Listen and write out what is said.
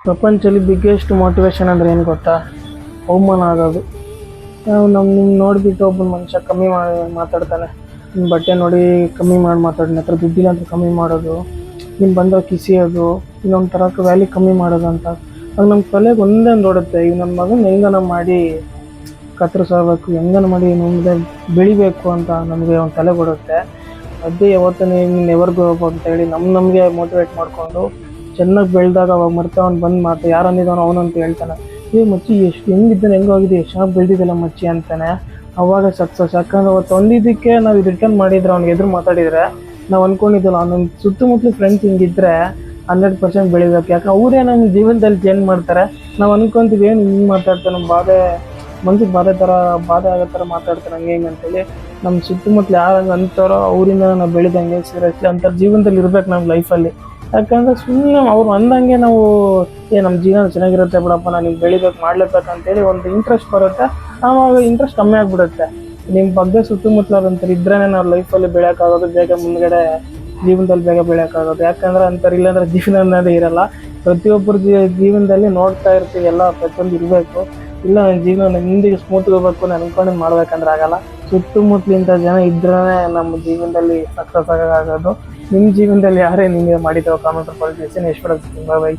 ಪ್ರಪಂಚದಲ್ಲಿ biggest motivation ಅಂದರೆ ಏನು ಗೊತ್ತಾ? ಅವಮಾನ ಆಗೋದು. ನಾವು ನಿಮ್ಗೆ ನೋಡಿಬಿಟ್ಟು ಒಬ್ಬ ಮನುಷ್ಯ ಕಮ್ಮಿ ಮಾಡಿ ಮಾತಾಡ್ತಾನೆ, ನಿಮ್ಮ ಬಟ್ಟೆ ನೋಡಿ ಕಮ್ಮಿ ಮಾಡಿ ಮಾತಾಡಿ, ಹತ್ರ ದುಡ್ಡಿಲ್ಲ ಅಂತ ಕಮ್ಮಿ ಮಾಡೋದು, ನಿಮ್ಮ ಬಂದಾಗ ಕಿಸಿಯೋದು, ಇನ್ನೊಂದು ಥರಕ್ಕೆ ವ್ಯಾಲ್ಯೂ ಕಮ್ಮಿ ಮಾಡೋದು ಅಂತ. ಆಗ ನಮ್ಮ ತಲೆಗೆ ಒಂದೇ ನೋಡುತ್ತೆ, ಈಗ ನನ್ನ ಮಗನ ಹೆಂಗನ ಮಾಡಿ ಕತ್ತರಿಸಬೇಕು, ಹೆಂಗನ ಮಾಡಿ ಮುಂದೆ ಬೆಳಿಬೇಕು ಅಂತ ನಮಗೆ ಒಂದು ತಲೆ ಕೊಡುತ್ತೆ. ಅದೇ ಯಾವತ್ತೂ ನೀನು ನೆವರ್ ಗೋ ಅಪ್ ಅಂತ ಹೇಳಿ ನಮಗೆ ಮೋಟಿವೇಟ್ ಮಾಡಿಕೊಂಡು ಚೆನ್ನಾಗಿ ಬೆಳೆದಾಗ ಅವಾಗ ಮರ್ತಾ ಅವ್ನು ಬಂದು ಮಾತು ಯಾರು ಅಂದಿದ್ದಾನೋ ಅವನಂತ ಹೇಳ್ತಾನೆ, ಮಚ್ಚಿ ಎಷ್ಟು ಹೆಂಗಿದ್ದಾನೆ, ಹೆಂಗೋಗಿದೆ, ಎಷ್ಟು ಚೆನ್ನಾಗಿ ಬೆಳೆದಿದ್ದಲ್ಲ ಮಚ್ಚಿ ಅಂತಾನೆ. ಅವಾಗ ಸಕ್ಸಸ್. ಯಾಕಂದ್ರೆ ಅವತ್ತು ಒಂದಿದ್ದಕ್ಕೆ ನಾವು ಇದು ರಿಟರ್ನ್ ಮಾಡಿದ್ರೆ, ಅವ್ನಿಗೆ ಎದುರು ಮಾತಾಡಿದರೆ ನಾವು ಅಂದ್ಕೊಂಡಿದ್ದಲ್ಲ, ನಮ್ಮ ಸುತ್ತಮುತ್ತಲು ಫ್ರೆಂಡ್ಸ್ ಹಿಂಗಿದ್ರೆ 100% ಬೆಳಿಬೇಕು. ಯಾಕೆ ಅವರೇ ನಮ್ಮ ಜೀವನದಲ್ಲಿ ಚೇಂಜ್ ಮಾಡ್ತಾರೆ. ನಾವು ಅಂದ್ಕೊತೀವಿ ಏನು ಹಿಂಗೆ ಮಾತಾಡ್ತಾರೆ, ನಮ್ಮ ಮನ್ಸಿಗೆ ಬಾಧೆ ಆಗೋ ಥರ ಮಾತಾಡ್ತಾರೆ ಹಂಗೆ ಹಿಂಗೆ ಅಂತೇಳಿ. ನಮ್ಮ ಸುತ್ತಮುತ್ತಲು ಯಾರು ಹಂಗೆ ಅಂತಾರೋ ಅವರಿಂದ ನಾವು ಬೆಳೆದಂಗೆ ಸೀರಿಯಸ್ಲಿ ಅಂಥವ್ರ ಜೀವನದಲ್ಲಿ ಇರ್ಬೇಕು ನಮ್ಮ ಲೈಫಲ್ಲಿ. ಯಾಕಂದರೆ ಸುಮ್ಮನೆ ಅವ್ರು ಅಂದಂಗೆ ನಾವು ನಮ್ಮ ಜೀವನ ಚೆನ್ನಾಗಿರುತ್ತೆ ಬಿಡಪ್ಪ, ನಾನು ಹಿಂಗೆ ಬೆಳಿಬೇಕು ಮಾಡಲೇಬೇಕು ಅಂತೇಳಿ ಒಂದು ಇಂಟ್ರೆಸ್ಟ್ ಬರುತ್ತೆ. ಆವಾಗ ಇಂಟ್ರೆಸ್ಟ್ ಕಮ್ಮಿ ಆಗಿಬಿಡುತ್ತೆ. ನಿಮ್ಮ ಬಗ್ಗೆ ಸುತ್ತಮುತ್ತಲು ಅಂತಾರೆ ಇದ್ರೇ ನಾವು ಲೈಫಲ್ಲಿ ಬೆಳೆಯೋಕ್ಕಾಗೋದು, ಬೇಗ ಮುಂದ್ಗಡೆ ಜೀವನದಲ್ಲಿ ಬೇಗ ಬೆಳೆಯೋಕ್ಕಾಗೋದು. ಯಾಕಂದ್ರೆ ಅಂತಾರೆ ಇಲ್ಲಾಂದರೆ ಜೀವನ ಅನ್ನೋದೇ ಇರೋಲ್ಲ. ಪ್ರತಿಯೊಬ್ಬರ ಜೀವನದಲ್ಲಿ ನೋಡ್ತಾ ಇರ್ತೀವಿ, ಎಲ್ಲ ಪ್ರತಿಯೊಂದು ಇರಬೇಕು. ಇಲ್ಲ ನನ್ನ ಜೀವನ ಹಿಂದಿಗೆ ಸ್ಮೂತ್ಗೆ ಹೋಗ್ಬೇಕು, ನಾನು ಅಂದ್ಕೊಂಡು ಮಾಡ್ಬೇಕಂದ್ರೆ ಆಗಲ್ಲ. ಸುತ್ತಮುತ್ತಲಿಂದ ಜನ ಇದ್ರೇ ನಮ್ಮ ಜೀವನದಲ್ಲಿ ಸಕ್ಸಸ್ ಆಗೋದು. ನಿಮ್ಮ ಜೀವನದಲ್ಲಿ ಯಾರೇ ನಿಮಗೆ ಮಾಡಿದ್ರು ಕಾಮೆಂಟ್ ರೂಪದಲ್ಲಿ ತಿಳಿಸಿ. Next by.